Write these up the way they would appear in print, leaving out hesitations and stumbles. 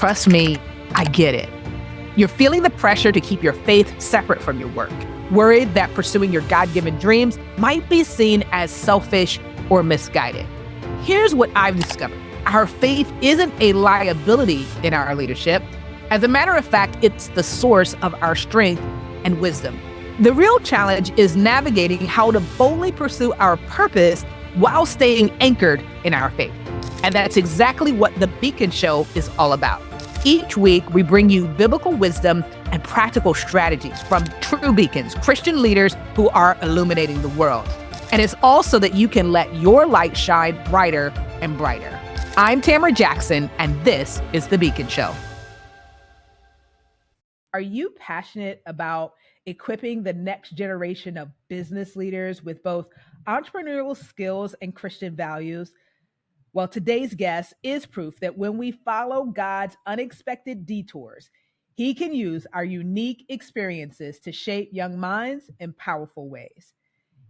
trust me, I get it. You're feeling the pressure to keep your faith separate from your work, worried that pursuing your God-given dreams might be seen as selfish or misguided. Here's what I've discovered. Our faith isn't a liability in our leadership. As a matter of fact, it's the source of our strength and wisdom. The real challenge is navigating how to boldly pursue our purpose while staying anchored in our faith. And that's exactly what the Beacon Show is all about. Each week, we bring you biblical wisdom and practical strategies from true beacons, Christian leaders who are illuminating the world. And it's also that you can let your light shine brighter and brighter. I'm Tamara Jackson, and this is The Beacon Show. Are you passionate about equipping the next generation of business leaders with both entrepreneurial skills and Christian values? Well, today's guest is proof that when we follow God's unexpected detours, He can use our unique experiences to shape young minds in powerful ways.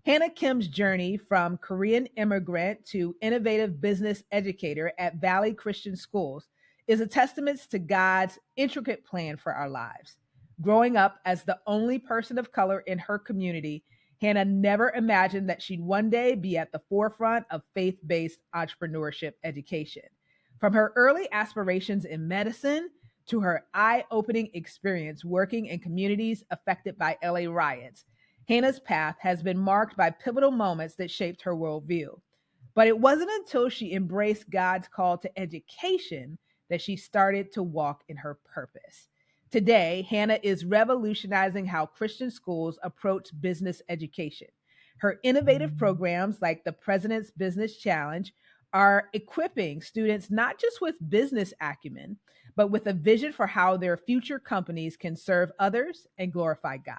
Hannah Kim's journey from Korean immigrant to innovative business educator at Valley Christian Schools is a testament to God's intricate plan for our lives. Growing up as the only person of color in her community, Hannah never imagined that she'd one day be at the forefront of faith-based entrepreneurship education. From her early aspirations in medicine to her eye-opening experience working in communities affected by LA riots, Hannah's path has been marked by pivotal moments that shaped her worldview. But it wasn't until she embraced God's call to education that she started to walk in her purpose. Today, Hannah is revolutionizing how Christian schools approach business education. Her innovative programs like the President's Business Challenge are equipping students not just with business acumen, but with a vision for how their future companies can serve others and glorify God.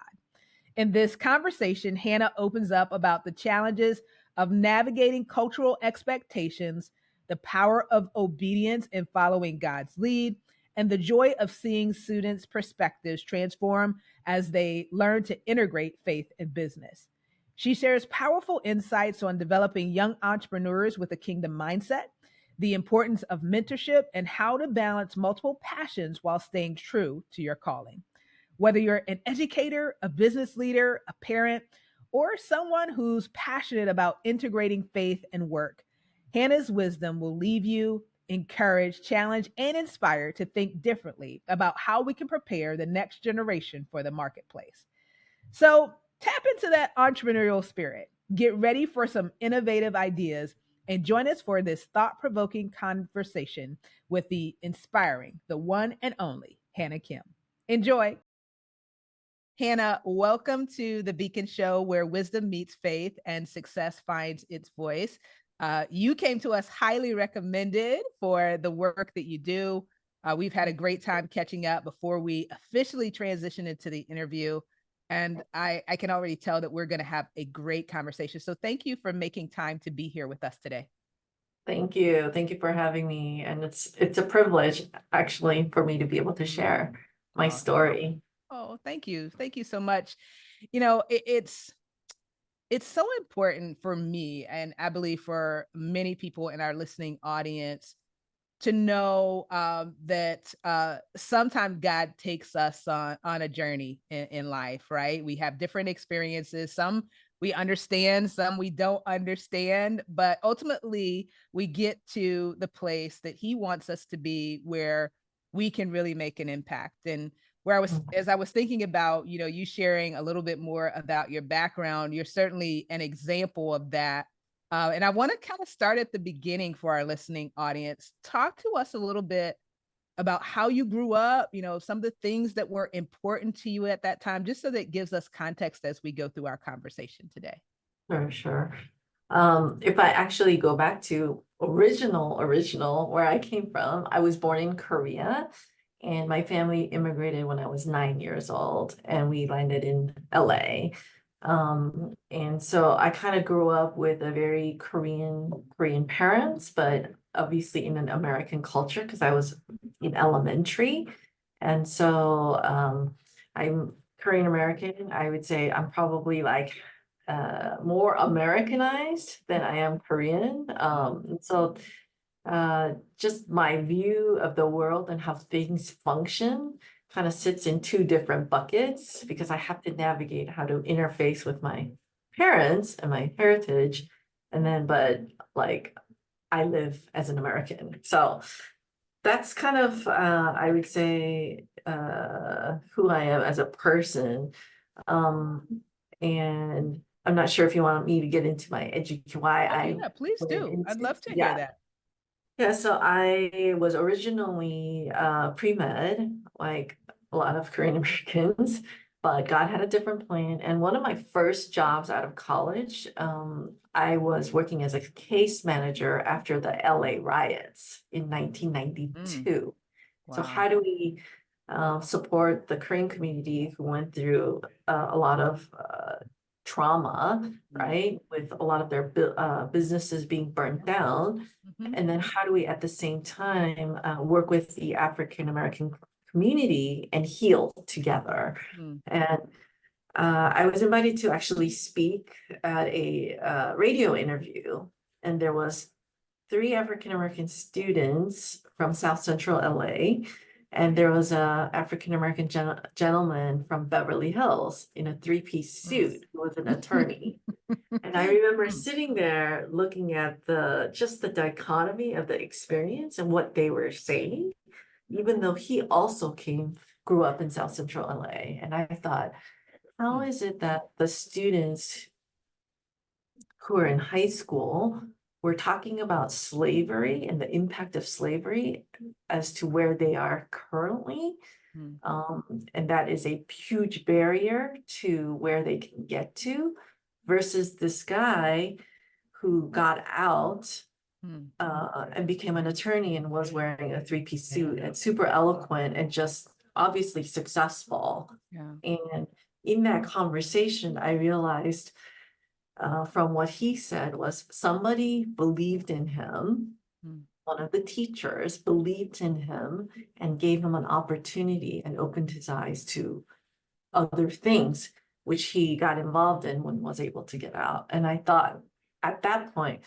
In this conversation, Hannah opens up about the challenges of navigating cultural expectations, the power of obedience in following God's lead, and the joy of seeing students' perspectives transform as they learn to integrate faith and business. She shares powerful insights on developing young entrepreneurs with a kingdom mindset, the importance of mentorship, and how to balance multiple passions while staying true to your calling. Whether you're an educator, a business leader, a parent, or someone who's passionate about integrating faith and work, Hannah's wisdom will leave you encouraged, challenged, and inspired to think differently about how we can prepare the next generation for the marketplace. So tap into that entrepreneurial spirit, get ready for some innovative ideas, and join us for this thought-provoking conversation with the inspiring, the one and only Hannah Kim. Enjoy. Hannah, welcome to the Beacon Show, where wisdom meets faith and success finds its voice. You came to us highly recommended for the work that you do. We've had a great time catching up before we officially transition into the interview. And I can already tell that we're going to have a great conversation. So thank you for making time to be here with us today. Thank you. Thank you for having me. And it's a privilege actually for me to be able to share my story. Oh, thank you. Thank you so much. You know, it's so important for me, and I believe for many people in our listening audience, to know that sometimes God takes us on a journey in life, right? We have different experiences. Some we understand, some we don't understand, but ultimately we get to the place that He wants us to be, where we can really make an impact. And where as I was thinking about, you sharing a little bit more about your background, you're certainly an example of that. And I want to kind of start at the beginning for our listening audience. Talk to us a little bit about how you grew up, some of the things that were important to you at that time, just so that it gives us context as we go through our conversation today. Sure. If I actually go back to original where I came from, I was born in Korea, and my family immigrated when I was 9 years old, and we landed in LA. And so I kind of grew up with a very Korean parents, but obviously in an American culture because I was in elementary. And so I'm Korean American. I would say I'm probably like more Americanized than I am Korean. So just my view of the world and how things function kind of sits in two different buckets because I have to navigate how to interface with my parents and my heritage. And then, but like, I live as an American. So that's kind of, I would say, who I am as a person. And I'm not sure if you want me to get into my education, why Oh I yeah, please went do. I'd into, love to hear yeah. that. Yeah, so I was originally pre-med, like a lot of Korean Americans, but God had a different plan. And one of my first jobs out of college, I was working as a case manager after the LA riots in Mm, 1992. So wow. how do we support the Korean community who went through a lot of trauma, Mm, right? With a lot of their businesses being burnt down. mhm, And then how do we at the same time work with the African American community and heal together? mm, And I was invited to actually speak at a radio interview, and there was three African American students from South Central LA, and there was a African American gentleman from Beverly Hills in a three-piece mm. suit who was an attorney. And I remember Mm, sitting there looking at the just the dichotomy of the experience and what they were saying, even though he also grew up in South Central LA. And I thought, how mm, is it that the students who are in high school were talking about slavery and the impact of slavery as to where they are currently? mm, And that is a huge barrier to where they can get to versus this guy who got out mm. and became an attorney and was wearing a three-piece suit and super eloquent and just obviously successful. Yeah. And in that conversation, I realized from what he said was somebody believed in him. Mm, One of the teachers believed in him and gave him an opportunity and opened his eyes to other things, which he got involved in when was able to get out. And I thought at that point,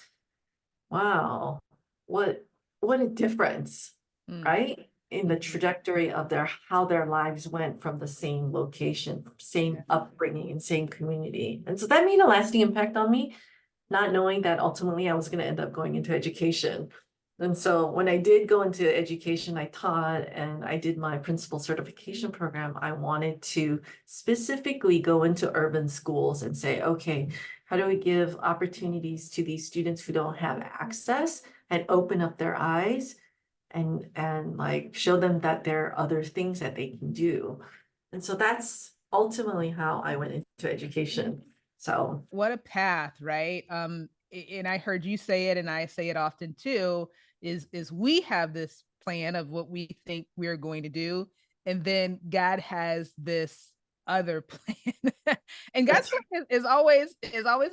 wow, what what a difference, mm, right? In the mhm. trajectory of how their lives went from the same location, Yeah. same upbringing, and same community. And so that made a lasting impact on me, not knowing that ultimately I was going to end up going into education. And so when I did go into education, I taught and I did my principal certification program. I wanted to specifically go into urban schools and say, okay, how do we give opportunities to these students who don't have access and open up their eyes and like show them that there are other things that they can do. And so that's ultimately how I went into education. So What a path, right? And I heard you say it, and I say it often too. Is we have this plan of what we think we're going to do, and then God has this other plan, and God's that's plan is always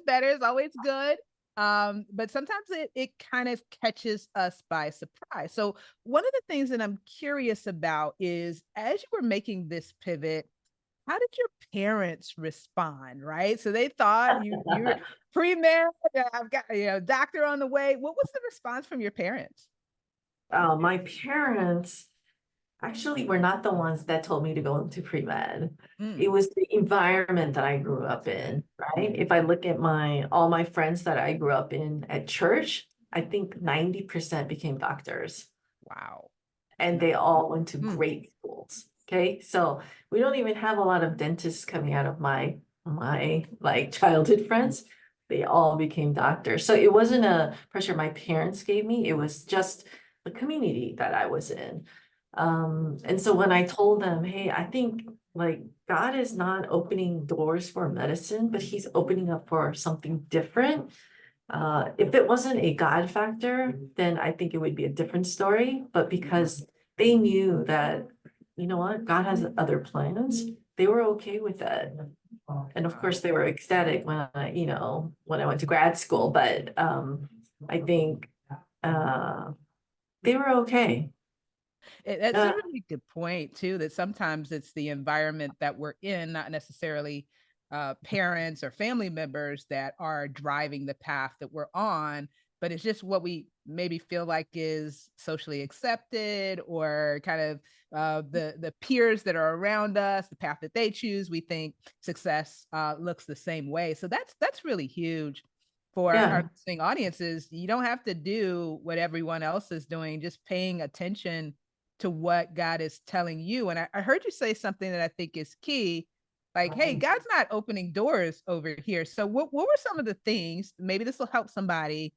better, is always good. But sometimes it kind of catches us by surprise. So one of the things that I'm curious about is as you were making this pivot, how did your parents respond? Right. So they thought you were pre-med, I've got doctor on the way. What was the response from your parents? my parents actually were not the ones that told me to go into pre-med. It Mm, was the environment that I grew up in, right? If I look at all my friends that I grew up in at church, I think 90% became doctors wow. and No. they all went to Mm, great schools. Okay, so we don't even have a lot of dentists coming out of my like childhood friends. They all became doctors. So it wasn't a pressure my parents gave me, it was just the community that I was in. And so when I told them, hey, I think like God is not opening doors for medicine, but he's opening up for something different. If it wasn't a God factor, then I think it would be a different story. But because they knew that, you know what, God has other plans, they were okay with that. And of wow. course, they were ecstatic when I went to grad school. But I think uh, they were okay. That's a Uh, really good point too, that sometimes it's the environment that we're in, not necessarily parents or family members that are driving the path that we're on, but it's just what we maybe feel like is socially accepted, or kind of the peers that are around us, the path that they choose. We think success looks the same way. So that's really huge for our Yeah. listening audiences. You don't have to do what everyone else is doing, just paying attention to what God is telling you. And I heard you say something that I think is key, like, hey, God's not opening doors over here. So what were some of the things, maybe this will help somebody,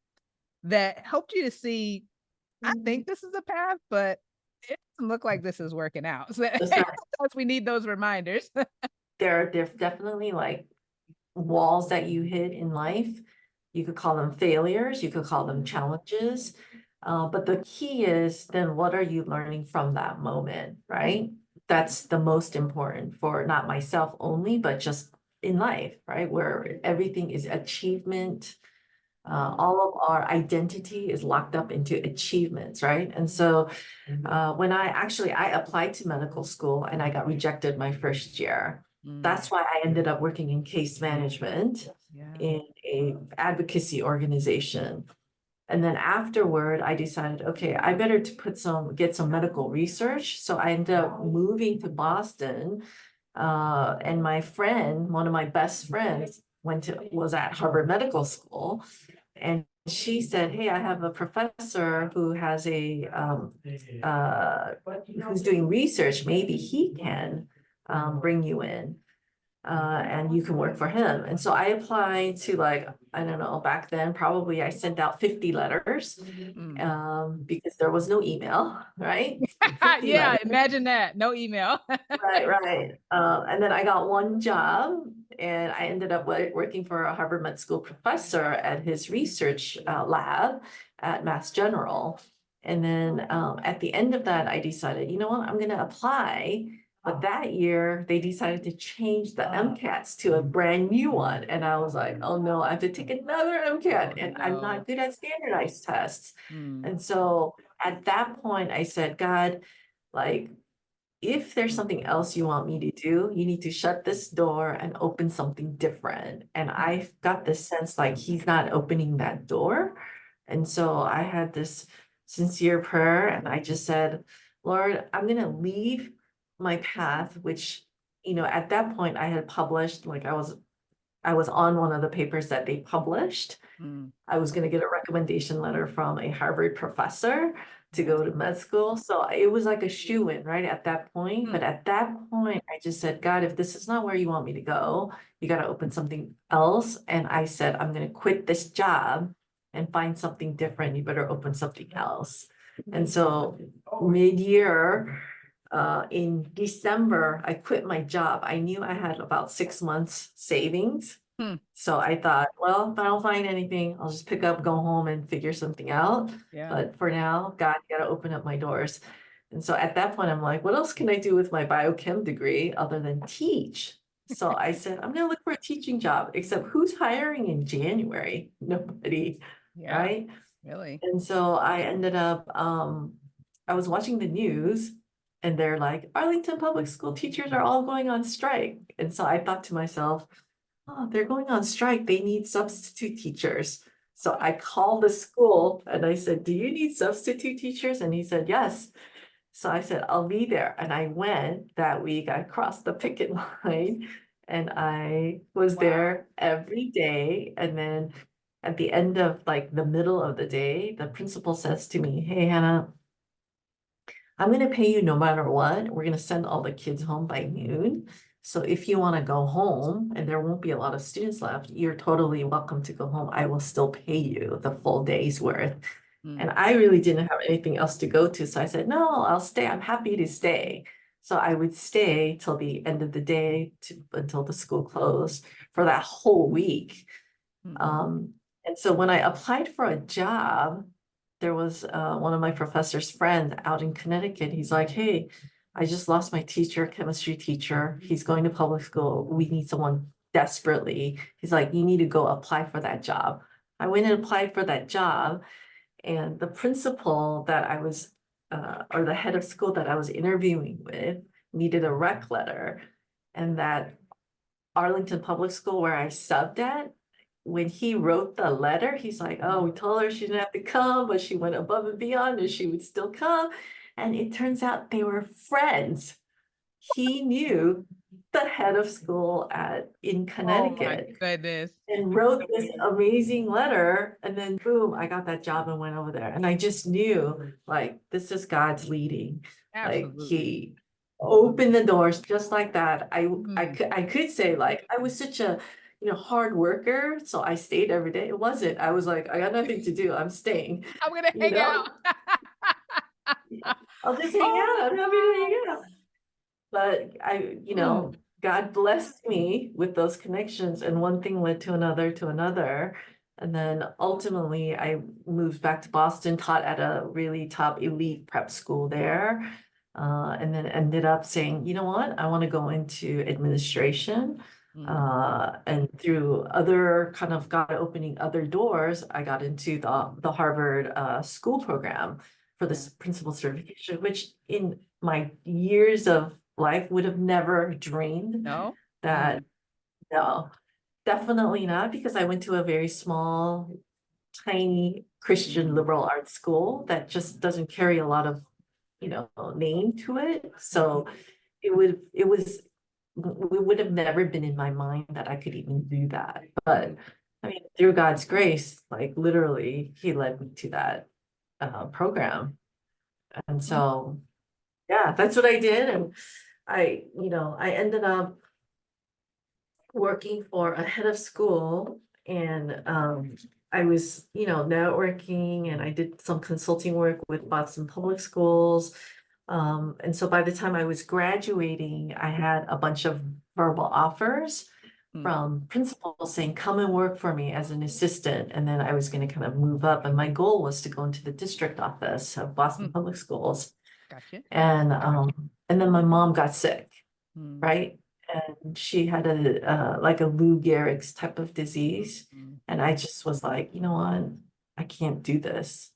that helped you to see, I think this is a path, but it doesn't look like this is working out. So That's right. sometimes we need those reminders. There definitely like walls that you hit in life. You could call them failures, you could call them challenges. But the key is then what are you learning from that moment, right? That's the most important for not myself only, but just in life, right? Where everything is achievement. All of our identity is locked up into achievements, right? And so when I applied to medical school and I got rejected my first year. Mm, That's why I ended up working in case management yeah. in a advocacy organization. And then afterward, I decided, okay, I better to get some medical research. So I ended up moving to Boston. And my friend, one of my best friends, was at Harvard Medical School. And she said, hey, I have a professor who has who's doing research. Maybe he can bring you in and you can work for him. And so I applied to like, I don't know, back then, probably I sent out 50 letters Mm. because there was no email, right? 50 Yeah, letters. imagine that. No email. Right, right. And then I got one job and I ended up working for a Harvard Med School professor at his research lab at Mass General. And then at the end of that, I decided, you know what, I'm going to apply. But that year, they decided to change the MCATs to a brand new one. And I was like, oh no, I have to take another MCAT and I'm No. not good at standardized tests. Mm, And so at that point, I said, God, like, if there's something else you want me to do, you need to shut this door and open something different. And mm, I got this sense like he's not opening that door. And so I had this sincere prayer and I just said, Lord, I'm going to leave my path, which, at that point I had published, like I was on one of the papers that they published. mm. I was gonna get a recommendation letter from a Harvard professor to Yeah. go to med school. So it was like a shoe-in, right, at that point. But Mm, at that point, I just said, God, if this is not where you want me to go, you gotta open something else. And I said, I'm gonna quit this job and find something different. You better open something else. And so mid-year, in December, I quit my job. I knew I had about 6 months savings. hmm. So I thought, well, if I don't find anything, I'll just pick up, go home and figure something out. Yeah. But for now, God, you gotta open up my doors. And so at that point, I'm like, what else can I do with my biochem degree other than teach? So I said, I'm gonna look for a teaching job, except who's hiring in January? Nobody, Yeah. right? Really. And so I ended up, I was watching the news and they're like, Arlington Public School teachers are all going on strike. And so I thought to myself, oh, they're going on strike. They need substitute teachers. So I called the school and I said, do you need substitute teachers? And he said, yes. So I said, I'll be there. And I went that week. I crossed the picket line and I was Wow. there every day. And then at the end of like the middle of the day, the principal says to me, hey, Hannah, I'm gonna pay you no matter what. We're gonna send all the kids home by noon. So if you want to go home and there won't be a lot of students left, you're totally welcome to go home. I will still pay you the full day's worth. Mm, And I really didn't have anything else to go to. So I said, no, I'll stay. I'm happy to stay. So I would stay till the end of the day until the school closed for that whole week. mm, Um, and so when I applied for a job, there was one of my professor's friends out in Connecticut. He's like, hey, I just lost my teacher, chemistry teacher. He's going to public school. We need someone desperately. He's like, you need to go apply for that job. I went and applied for that job. And the principal that I was, or the head of school that I was interviewing with needed a rec letter. And that Arlington Public School where I subbed at when he wrote the letter, he's like, oh, we told her she didn't have to come, but she went above and beyond and she would still come. And it turns out they were friends. He knew the head of school in Oh my Connecticut goodness. and wrote this amazing letter. And then boom, I got that job and went over there. And I just knew like, this is God's leading. Like Absolutely. he opened the doors just like that. Mm. I could say like, I was such a, hard worker. So I stayed every day. It wasn't, I was like, I got nothing to do. I'm staying, I'm gonna you hang know, out. I'll just hang Oh out. I'm happy to hang out. But no. God blessed me with those connections, and one thing led to another to another. And then ultimately, I moved back to Boston, taught at a really top elite prep school there. And then ended up saying, you know what, I want to go into administration. Mm, And through other kind of God opening other doors, I got into the Harvard school program for yeah. this principal certification, which in my years of life would have never dreamed No. that. No, definitely not, because I went to a very small, tiny Christian Mm, liberal arts school that just doesn't carry a lot of, name to it. mhm, So it would have never been in my mind that I could even do that. But mm, I mean, through God's grace, like literally, He led me to that program. And mm, so, yeah, that's what I did. And I ended up working for a head of school, and I was, networking, and I did some consulting work with Boston Public Schools. And so by the time I was graduating, I had a bunch of verbal offers mm, from principals saying, come and work for me as an assistant. And then I was going to kind of move up. And my goal was to go into the district office of Boston mm. Public Schools. Gotcha. And then my mom got sick, Mm, right? And she had like a Lou Gehrig's type of disease. mm, And I just was like, you know what? I can't do this.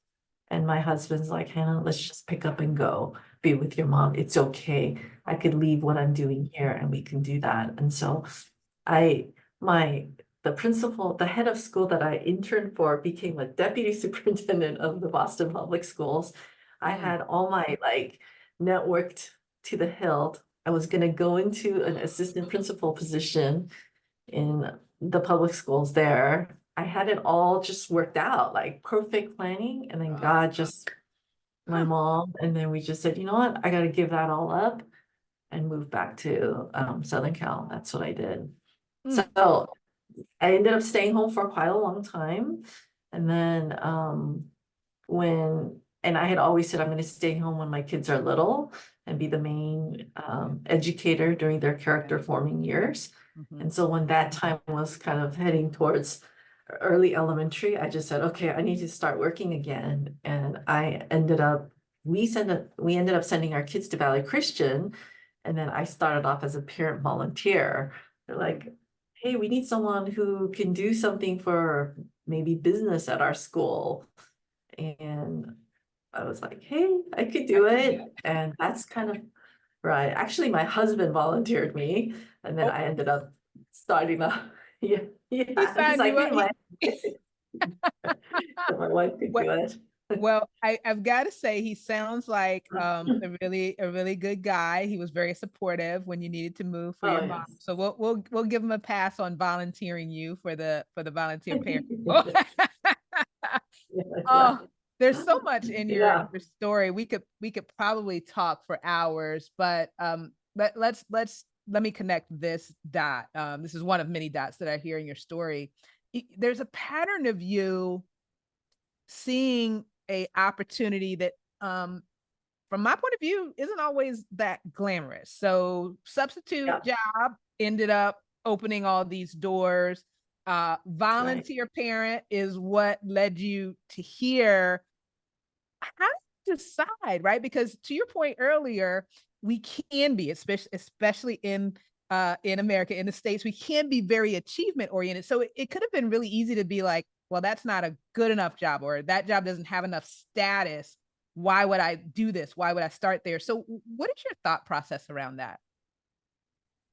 And my husband's like, Hannah, let's just pick up and go be with your mom. It's okay. I could leave what I'm doing here and we can do that. And so I, my, the principal, the head of school that I interned for became a deputy superintendent of the Boston Public Schools. I mm. had all my like networked to the hilt. I was going to go into an assistant principal position in the public schools there. I had it all just worked out, like perfect planning. And then Uh, God just, my mom, and then we just said, you know what, I got to give that all up and move back to Southern Cal. That's what I did. mm, So I ended up staying home for quite a long time. And then and I had always said I'm going to stay home when my kids are little and be the main yeah. educator during their Yeah. character forming years. Mhm, And so when that time was kind of heading towards early elementary, I just said, okay, I need to start working again. And we ended up sending our kids to Valley Christian. And then I started off as a parent volunteer. They're mm. like, hey, we need someone who can do something for maybe business at our school. And I was like, hey, I could I do can do it. that. And that's kind of right. Actually, my husband volunteered me, and then Oh, I ended up starting a yeah, he yeah. He's signed like, you up. hey, my wife could Well, do it. well, I've got to say he sounds like a really good guy. He was very supportive when you needed to move for Oh your mom. yes. So we'll give him a pass on volunteering you for the volunteer parent. Oh, Yeah, yeah, oh, there's so much in yeah. your story. We could probably talk for hours, but let me connect this dot. This is one of many dots that I hear in your story. There's a pattern of you seeing a opportunity that from my point of view isn't always that glamorous. So substitute Yeah, job ended up opening all these doors. that's right. Volunteer parent is what led you to here. How do you decide, right? Because to your point earlier, we can be, especially in America, in the States, we can be very achievement oriented. So it could have been really easy to be like, well, that's not a good enough job, or that job doesn't have enough status. Why would I do this? Why would I start there? So what is your thought process around that?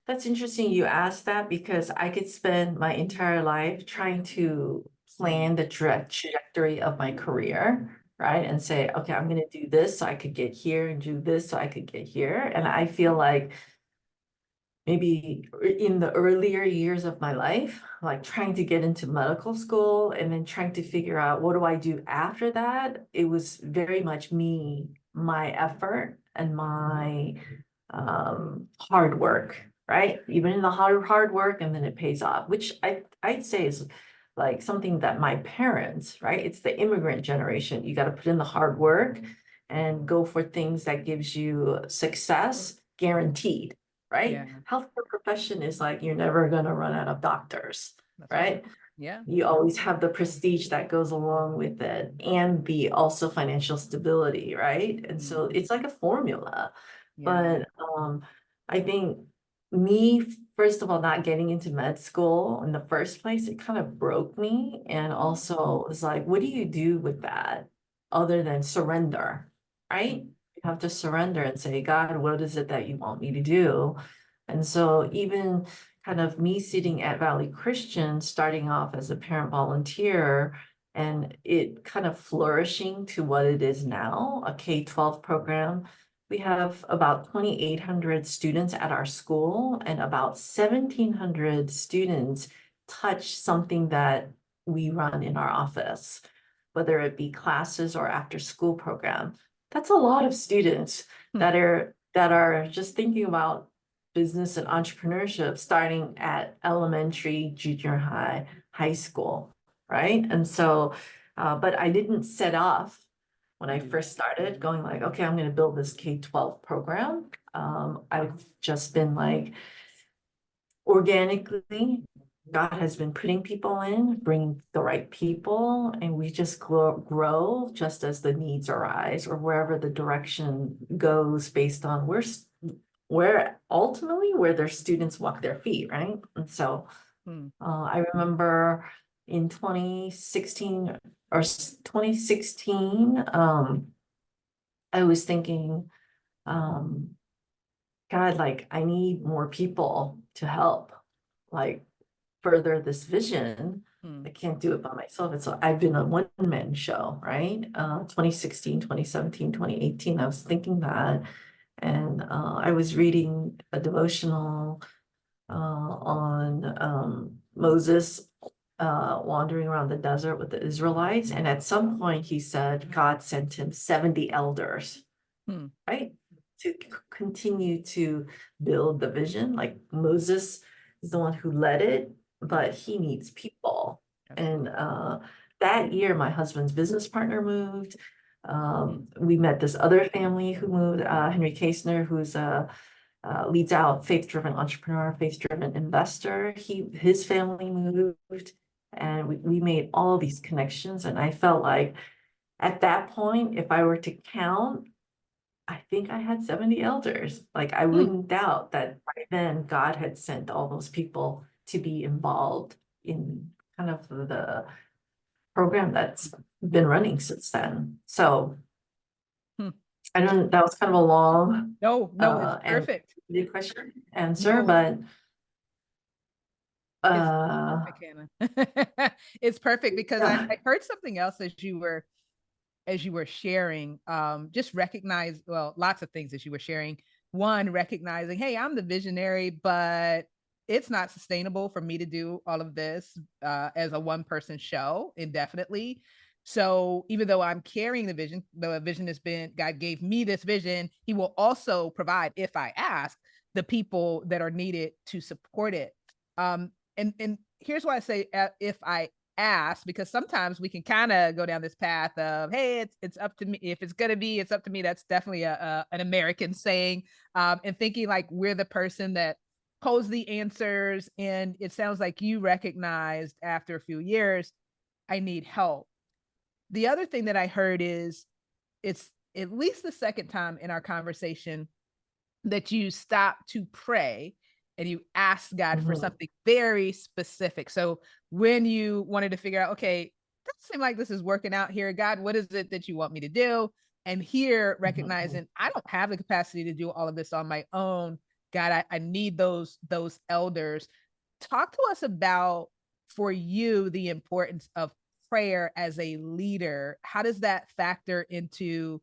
That's interesting you asked that because I could spend my entire life trying to Mm, plan the trajectory of my career, right? And say, okay, I'm going to do this so I could get here and do this so I could get here. And I feel like maybe in the earlier years of my life, like trying to get into medical school and then trying to figure out what do I do after that, it was very much me, my effort and my hard work, right? Even in the hard work, and then it pays off, which I'd say is like something that my parents, right? It's the immigrant generation. You got to put in the hard work and go for things that gives you success guaranteed, right? yeah, Healthcare profession is like you're never going to run out of doctors, that's right. right? Yeah. You always have the prestige that goes along with it and the also financial stability, right? And so Mhm. it's like a formula. Yeah. But I think me, first of all, not getting into med school in the first place, it kind of broke me. And Mm, also was like, what do you do with that other than surrender, right? mm, You have to surrender and say, God, what is it that you want me to do? And so even kind of me sitting at Valley Christian, starting off as a parent volunteer, and it kind of flourishing to what it is now, a K-12 program. We have about 2,800 students at our school, and about 1,700 students touch something that we run in our office, whether it be classes or after school program. That's a lot of students mm, that are just thinking about business and entrepreneurship starting at elementary, junior high, high school, right? And so, but I didn't set off when I first started going like, okay, I'm going to build this K-12 program. I've just been like organically, God has been putting people in, bringing the right people, and we just grow just as the needs arise or wherever the direction goes based on where ultimately where their students walk their feet, right? And so mm, I remember in 2016 or 2016, I was thinking, um, God, like I need more people to help, like further this vision. mm, I can't do it by myself. And so I've been a one-man show, right? 2016, 2017, 2018. I was thinking that. And I was reading a devotional on Moses wandering around the desert with the Israelites. And at some point, he said God sent him 70 elders, mm. right? To continue to build the vision. Like Moses is the one who led it, but he needs people. And Absolutely. that year, my husband's business partner moved. Mm, We met this other family who moved, Henry Kasner, who's leads out faith-driven entrepreneur, faith-driven investor. His family moved, and we made all these connections. And I felt like at that point, if I were to count, I think I had 70 elders. Like I mm, wouldn't doubt that by then God had sent all those people to be involved in kind of the program that's been running since then. So mm. I don't, that was kind of a long No, no, it's and perfect. good question answer, No, but it's uh perfect, Hannah. It's perfect because I, yeah. I heard something else as you were sharing, just recognize, well, lots of things as you were sharing. One, recognizing, hey, I'm the visionary, but it's not sustainable for me to do all of this as a one person show indefinitely. So even though I'm carrying the vision has been, God gave me this vision, He will also provide, if I ask, the people that are needed to support it. And here's why I say if I ask, because sometimes we can kind of go down this path of, hey, it's up to me. If it's gonna be, it's up to me. That's definitely an American saying, and thinking like we're the person that pose the answers. And it sounds like you recognized after a few years, I need help. The other thing that I heard is it's at least the second time in our conversation that you stop to pray and you ask God for Mhm, something very specific. So when you wanted to figure out, okay, doesn't seem like this is working out here, God, what is it that you want me to do? And here mhm, recognizing I don't have the capacity to do all of this on my own. God, I need those elders. Talk to us about, for you, the importance of prayer as a leader. How does that factor into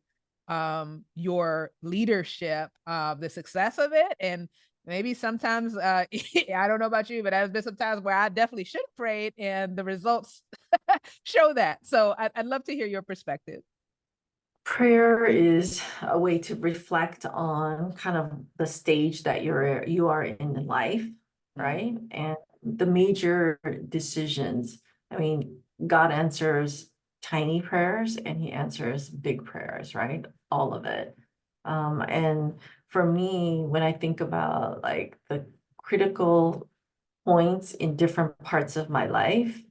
your leadership, the success of it? And maybe sometimes, I don't know about you, but there's been some times where I definitely should have prayed and the results show that. So I'd love to hear your perspective. Prayer is a way to reflect on kind of the stage that you are in life, Mm, right? And the major decisions. I mean, God answers tiny prayers and he answers big prayers, right? All of it. And for me, when I think about like the critical points in different parts of my life,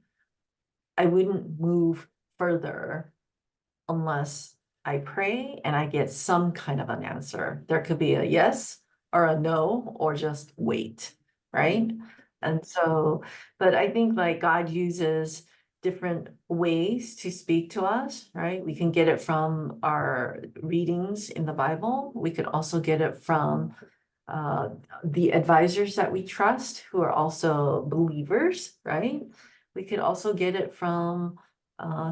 I wouldn't move further unless I pray and I get some kind of an answer. There could be a yes or a no, or just wait, right? mm, And so, but I think like God uses different ways to speak to us, right? We can get it from our readings in the Bible. We could also get it from uh, the advisors that we trust who are also believers, right? We could also get it from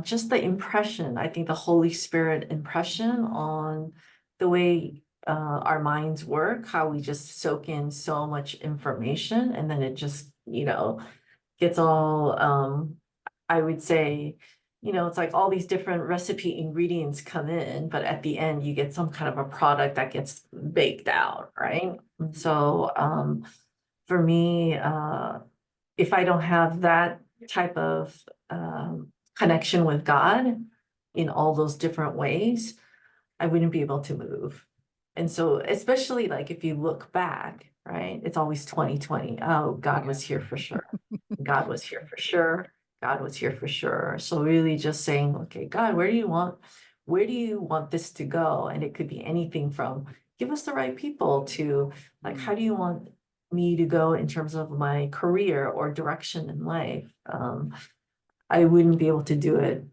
just the impression, I think the Holy Spirit impression on the way our minds work, how we just soak in so much information and then it just, gets all, I would say, it's like all these different recipe ingredients come in, but at the end you get some kind of a product that gets baked out, right? And so for me, if I don't have that type of connection with God in all those different ways, I wouldn't be able to move. And so, especially like if you look back, right, it's always 2020. Oh, God yeah. was here for sure. God was here for sure. God was here for sure. So really just saying, okay, God, where do you want this to go? And it could be anything from give us the right people to like, how Mm, do you want me to go in terms of my career or direction in life? I wouldn't be able to do it.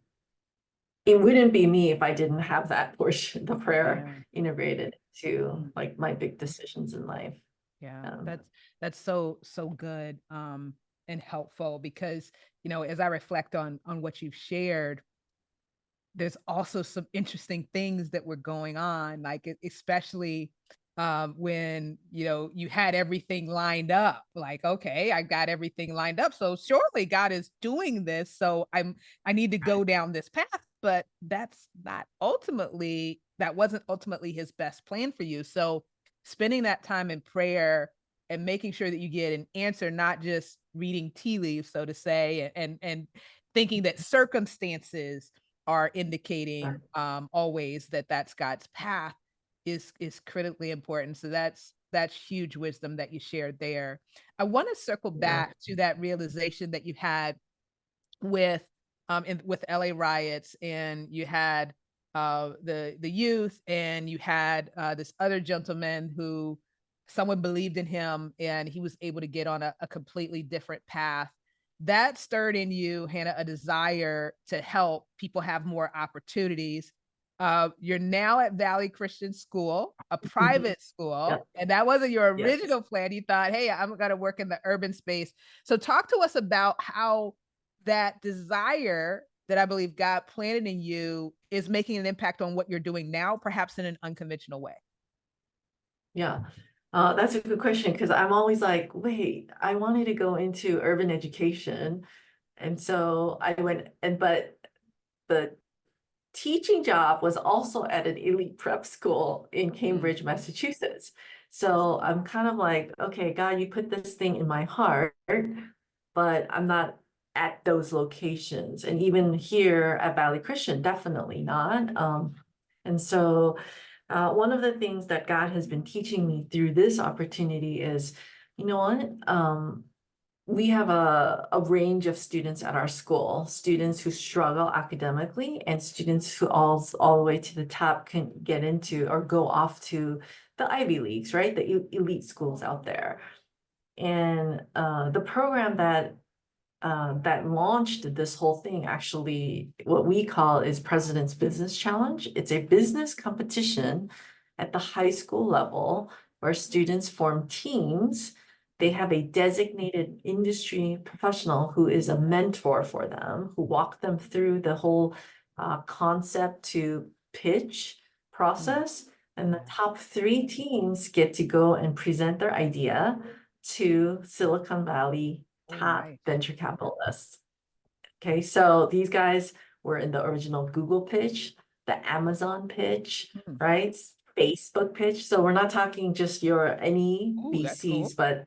It wouldn't be me if I didn't have that portion, the prayer yeah. integrated to Mm. like my big decisions in life. Yeah, Um, that's so good, and helpful, because as I reflect on what you've shared, there's also some interesting things that were going on, like especially when you had everything lined up. Like, okay, I got everything lined up, so surely God is doing this. So I need to go down this path, but that wasn't ultimately His best plan for you. So spending that time in prayer and making sure that you get an answer, not just reading tea leaves, so to say, and thinking that circumstances are indicating always that that's God's path is critically important. So that's huge wisdom that you shared there. I want to circle yeah, back to that realization that you had with with LA riots, and you had the youth, and you had this other gentleman who someone believed in him and he was able to get on a completely different path. That stirred in you, Hannah, a desire to help people have more opportunities. You're now at Valley Christian School, a mhm, private school, yep, and that wasn't your yes. original plan. You thought, hey, I'm going to work in the urban space. So talk to us about how that desire that I believe God planted in you is making an impact on what you're doing now, perhaps in an unconventional way. Yeah. That's a good question because I'm always like, wait, I wanted to go into urban education. And so I went but the teaching job was also at an elite prep school in Mm, Cambridge, Massachusetts. So I'm kind of like, okay, God, you put this thing in my heart, but I'm not at those locations. And even here at Valley Christian, definitely not. And so one of the things that God has been teaching me through this opportunity is, you know what? We have a range of students at our school, students who struggle academically and students who all the way to the top can get into or go off to the Ivy Leagues, right? The elite schools out there. And the program that launched this whole thing, actually, what we call is President's Business Challenge. It's a business competition at the high school level where students form teams. They have a designated industry professional who is a mentor for them, who walk them through the whole concept to pitch process. And the top 3 teams get to go and present their idea to Silicon Valley Oh, top nice. venture capitalists. Okay, so these guys were in the original Google pitch, the Amazon pitch, Mm. right? Facebook pitch. So we're not talking just your any Oh, that's cool. VCs, but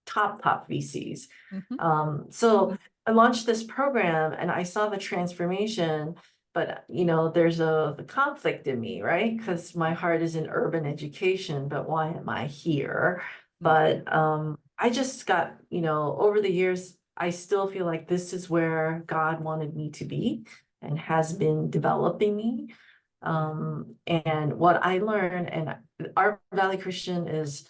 top VCs. Hmm. So I launched this program and I saw the transformation, but there's the conflict in me, right? Because my heart is in urban education, but why am I here? But I just got, over the years, I still feel like this is where God wanted me to be and has been developing me. And what I learned, and our Valley Christian is,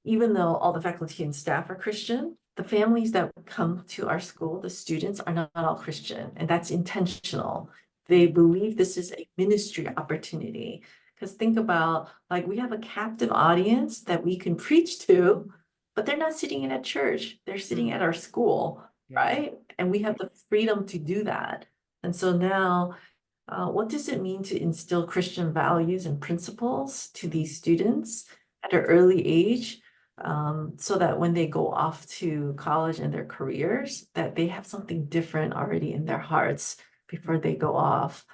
even though all the faculty and staff are Christian, the families that come to our school, the students, are not all Christian, and that's intentional. They believe this is a ministry opportunity. Because think about, like, we have a captive audience that we can preach to, but they're not sitting in a church. They're sitting at our school, Yeah. right? And we have the freedom to do that. And so now, what does it mean to instill Christian values and principles to these students at an early age, so that when they go off to college and their careers, that they have something different already in their hearts before they go off?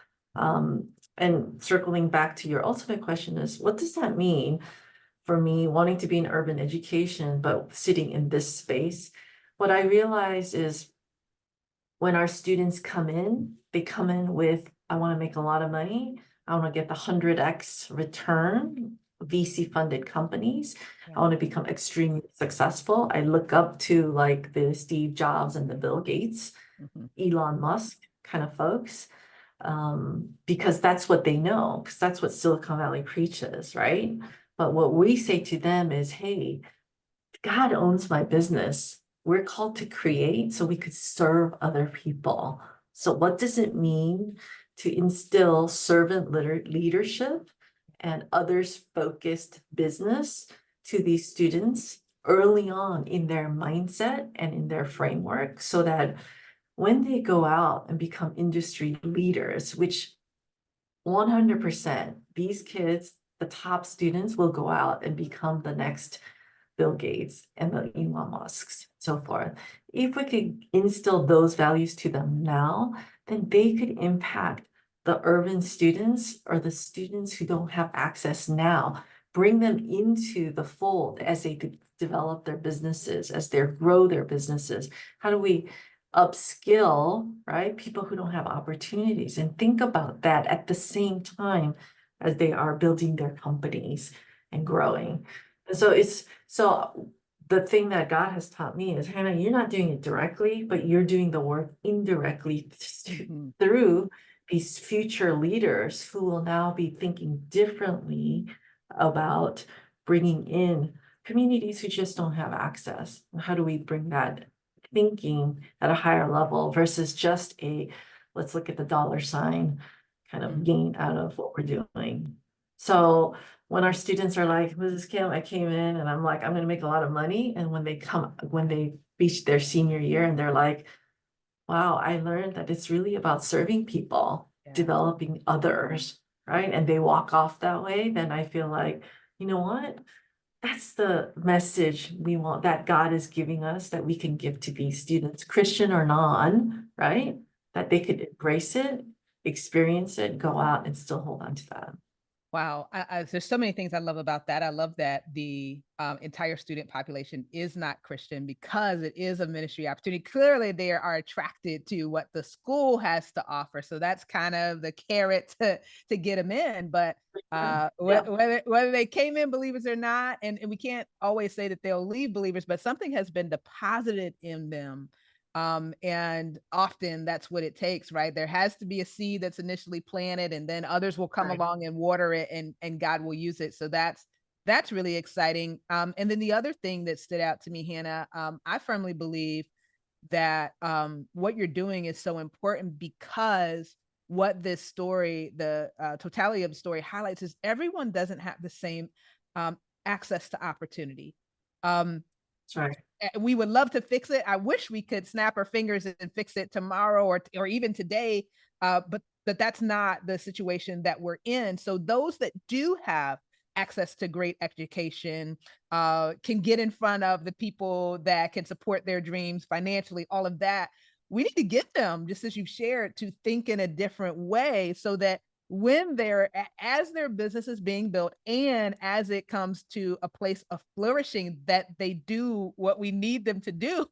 And circling back to your ultimate question is, what does that mean for me wanting to be in urban education, but sitting in this space? What I realize is, when our students come in, they come in with, I want to make a lot of money. I want to get the 100x return, VC funded companies. I Yeah. want to become extremely successful. I look up to like the Steve Jobs and the Bill Gates, Hmm. Elon Musk kind of folks, because that's what they know, because that's what Silicon Valley preaches, right? But what we say to them is, hey, God owns my business. We're called to create so we could serve other people. So, what does it mean to instill servant leadership and others focused business to these students early on in their mindset and in their framework, so that when they go out and become industry leaders, which 100%, these kids, the top students, will go out and become the next Bill Gates and the Elon Musks, so forth. If we could instill those values to them now, then they could impact the urban students or the students who don't have access now, bring them into the fold as they develop their businesses, as they grow their businesses. How do we upskill, right? People who don't have opportunities, and think about that at the same time as they are building their companies and growing. And so the thing that God has taught me is, Hannah, you're not doing it directly, but you're doing the work indirectly Hmm. through these future leaders who will now be thinking differently about bringing in communities who just don't have access. And how do we bring that thinking at a higher level versus just a, let's look at the dollar sign kind of gain out of what we're doing? So when our students are like, Mrs. Kim, I came in and I'm like, I'm gonna make a lot of money. And when they reach their senior year and they're like, wow, I learned that it's really about serving people, Yeah. developing others, right? And they walk off that way, then I feel like, you know what? That's the message we want, that God is giving us, that we can give to these students, Christian or non, right? That they could embrace it, experience it, go out and still hold on to that. Wow, there's so many things I love about that. I love that the entire student population is not Christian because it is a ministry opportunity. Clearly, they are attracted to what the school has to offer, so that's kind of the carrot to get them in. But Yeah, whether they came in believers or not, and we can't always say that they'll leave believers, but something has been deposited in them, and often that's what it takes, right? There has to be a seed that's initially planted, and then others will come right. along and water it, and God will use it. So that's really exciting. And then the other thing that stood out to me, Hannah, I firmly believe that what you're doing is so important because what this story, the totality of the story highlights is everyone doesn't have the same access to opportunity. Um, That's right. we would love to fix it. I wish we could snap our fingers and fix it tomorrow or even today, but that's not the situation that we're in. So those that do have access to great education can get in front of the people that can support their dreams financially, all of that. We need to get them, just as you've shared, to think in a different way so that when they're as their business is being built and as it comes to a place of flourishing, that they do what we need them to do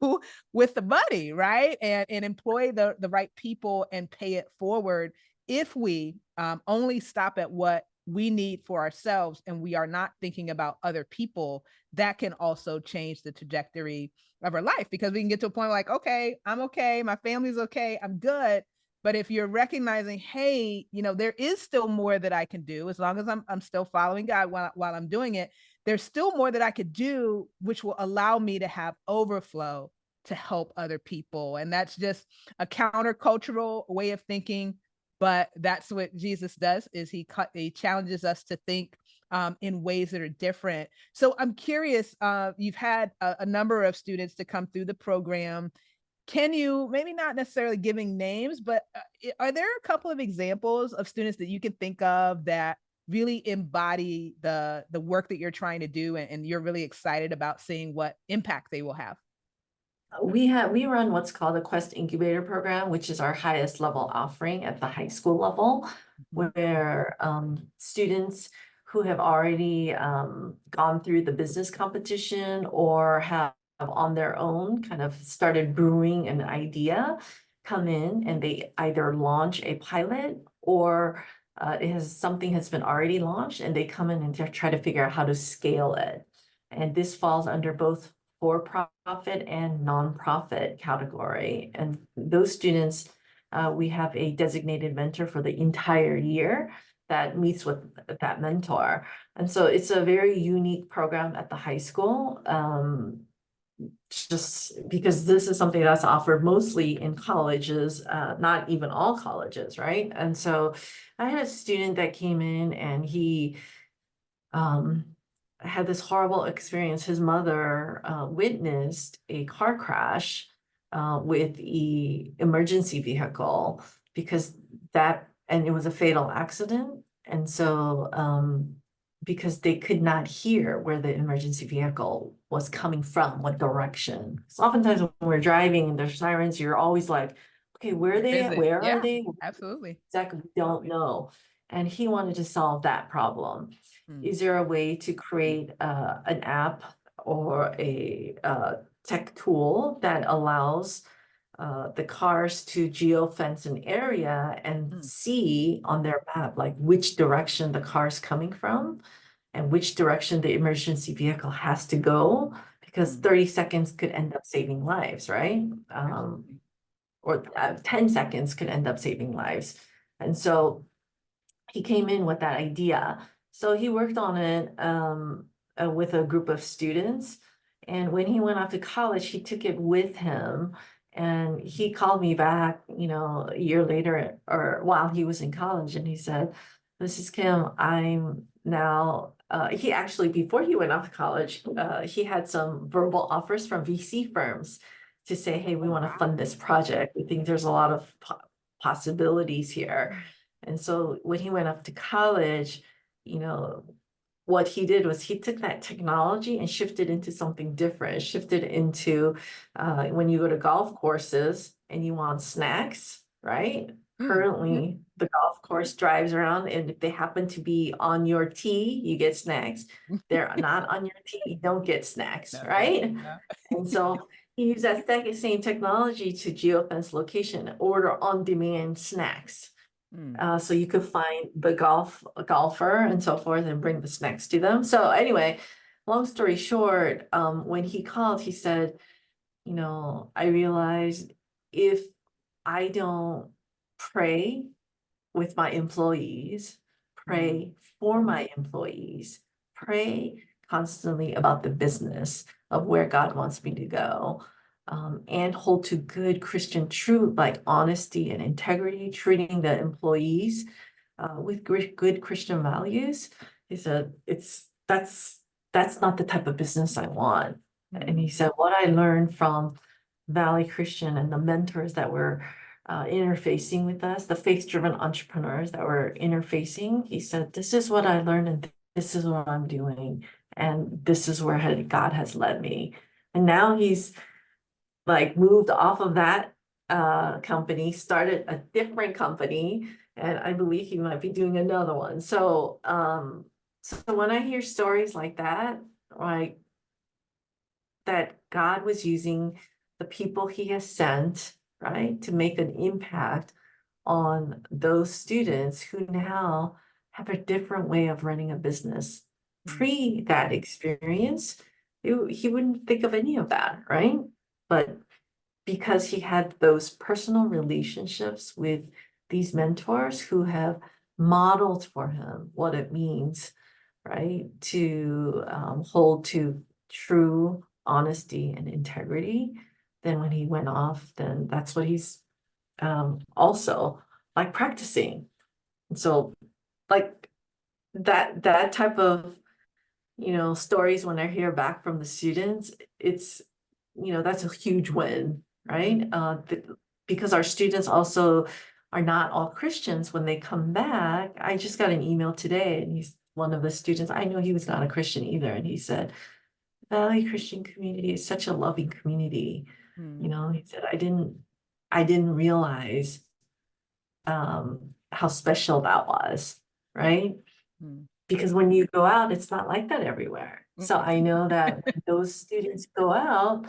with the money, right? And employ the right people and pay it forward. If we only stop at what we need for ourselves and we are not thinking about other people, that can also change the trajectory of our life, because we can get to a point like, okay, I'm okay, my family's okay, I'm good. But if you're recognizing, hey, there is still more that I can do, as long as I'm still following God while I'm doing it, there's still more that I could do, which will allow me to have overflow to help other people. And that's just a countercultural way of thinking. But that's what Jesus does, is he challenges us to think in ways that are different. So I'm curious, you've had a number of students to come through the program. Can you, maybe not necessarily giving names, but are there a couple of examples of students that you can think of that really embody the work that you're trying to do, and you're really excited about seeing what impact they will have? We run what's called a Quest Incubator Program, which is our highest level offering at the high school level, Mhm. where students who have already gone through the business competition or have on their own kind of started brewing an idea come in, and they either launch a pilot or something has been already launched, and they come in and try to figure out how to scale it. And this falls under both for-profit and nonprofit category. And those students, we have a designated mentor for the entire year that meets with that mentor. And so it's a very unique program at the high school, just because this is something that's offered mostly in colleges, not even all colleges, right? And so I had a student that came in, and he um, had this horrible experience. His mother witnessed a car crash with the emergency vehicle, and it was a fatal accident. And so, because they could not hear where the emergency vehicle was coming from, what direction. So oftentimes when we're driving and there's sirens, you're always like, okay, where are Where they is at? it? Where are Yeah, they? absolutely. Exactly, we don't know. And he wanted to solve that problem. Mm, Is there a way to create an app or a tech tool that allows the cars to geofence an area and mm, see on their map like which direction the car's coming from and which direction the emergency vehicle has to go? Because mm, 30 seconds could end up saving lives, right? absolutely. Or 10 seconds could end up saving lives. And so he came in with that idea. So he worked on it with a group of students. And when he went off to college, he took it with him. And he called me back, a year later or while he was in college. And he said, Mrs. Kim, I'm now, he actually, before he went off to college, he had some verbal offers from VC firms to say, hey, we Oh, want to wow. fund this project. We think there's a lot of possibilities here. And so when he went off to college, you know, what he did was he took that technology and shifted into something different, shifted into when you go to golf courses and you want snacks, right? Mm, mhm. Currently, the golf course drives around, and if they happen to be on your tee, you get snacks. They're not on your tee, you don't get snacks, No, no, right? no. And so he used that same technology to geofence location, order on-demand snacks. Mm, So you could find the golfer and so forth and bring the snacks to them. So anyway, long story short, when he called, he said, I realized if I don't pray with my employees, mm, pray for my employees, pray constantly about the business of where God wants me to go, and hold to good Christian truth like honesty and integrity, treating the employees with good Christian values. He said, that's not the type of business I want. And he Mm. said, what I learned from Valley Christian and the mentors that were interfacing with us, the faith-driven entrepreneurs that were interfacing, he said, this is what I learned and this is what I'm doing. And this is where God has led me. And now he's like moved off of that company, started a different company, and I believe he might be doing another one. So when I hear stories like that, like that God was using the people he has sent, right, to make an impact on those students who now have a different way of running a business. Mm. Pre that experience, he wouldn't think of any of that, right? But because he had those personal relationships with these mentors who have modeled for him what it means, right, to hold to true honesty and integrity. Then when he went off, then that's what he's also like practicing. And so, like that type of stories when I hear back from the students, it's that's a huge win, Mm. right? Because our students also are not all Christians when they come back. I just got an email today, and he's one of the students. I know he was not a Christian either, and he said, Valley Christian community is such a loving community. Mm. He said, I didn't realize how special that was, right? Mm. Because when you go out, it's not like that everywhere. So Mm-mm. I know that when those students go out,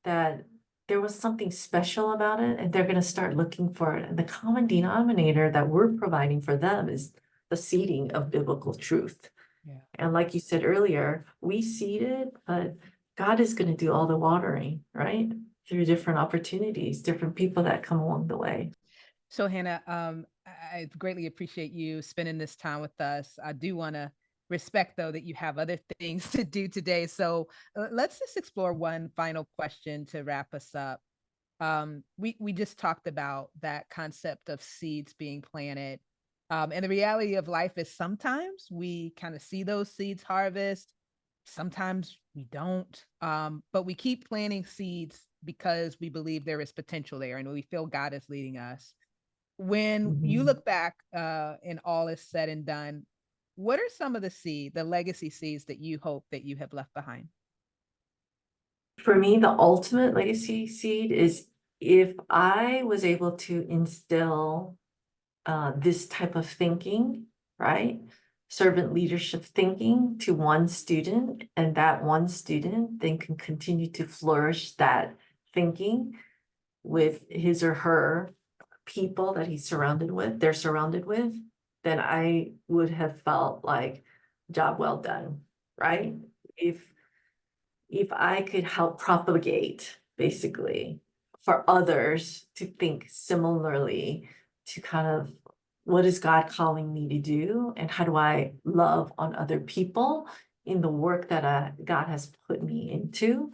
that there was something special about it, and they're going to start looking for it. And the common denominator that we're providing for them is the seeding of biblical truth. Yeah. And like you said earlier, we seed it, but God is going to do all the watering, right? Through different opportunities, different people that come along the way. So Hannah, I greatly appreciate you spending this time with us. I do want to respect though that you have other things to do today. So let's just explore one final question to wrap us up. We just talked about that concept of seeds being planted. And the reality of life is sometimes we kind of see those seeds harvest, sometimes we don't. But we keep planting seeds because we believe there is potential there and we feel God is leading us. When you Mhm. look back and all is said and done, what are some of the legacy seeds that you hope that you have left behind? For me, the ultimate legacy seed is if I was able to instill this type of thinking, right? Servant leadership thinking to one student, and that one student then can continue to flourish that thinking with his or her people that they're surrounded with, then I would have felt like job well done, right? If if I could help propagate basically for others to think similarly to kind of what is God calling me to do and how do I love on other people in the work that God has put me into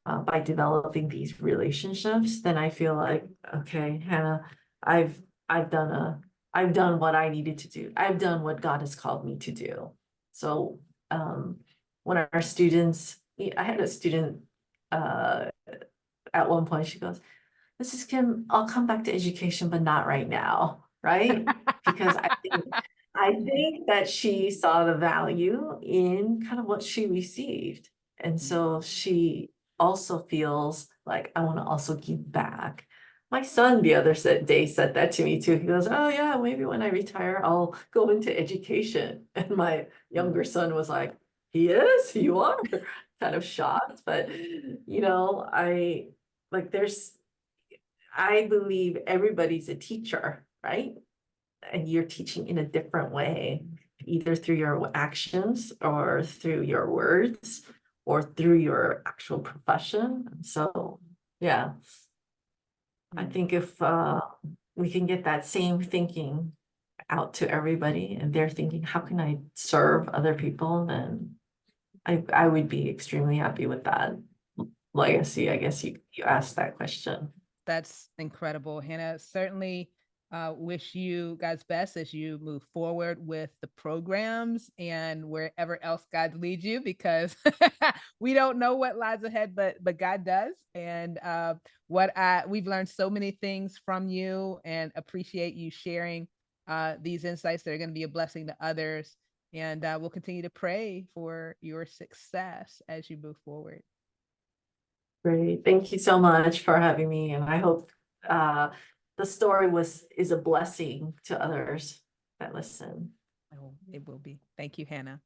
by developing these relationships, then I feel like, okay, Hannah, I've I've done a I've done what I needed to do. I've done what God has called me to do. So when our students, I had a student uh, at one point, she goes, Mrs. Kim, I'll come back to education, but not right now, right? Because I think that she saw the value in kind of what she received. And so she also feels like I want to also give back. My son the other day said that to me too. He goes, oh yeah, maybe when I retire, I'll go into education. And my younger son was like, he is, you are kind of shocked. But I like I believe everybody's a teacher, right? And you're teaching in a different way, either through your actions or through your words or through your actual profession. So, yeah, I Hmm. think if we can get that same thinking out to everybody and they're thinking, how can I serve other people? Then I would be extremely happy with that legacy. I guess you asked that question. That's incredible, Hannah. Certainly, Wish you God's best as you move forward with the programs and wherever else God leads you, because we don't know what lies ahead, but God does. And what I we've learned so many things from you, and appreciate you sharing these insights that are going to be a blessing to others. And we'll continue to pray for your success as you move forward. Great. Thank you so much for having me. And I hope uh, the story is a blessing to others that listen. Oh, it will be. Thank you, Hannah.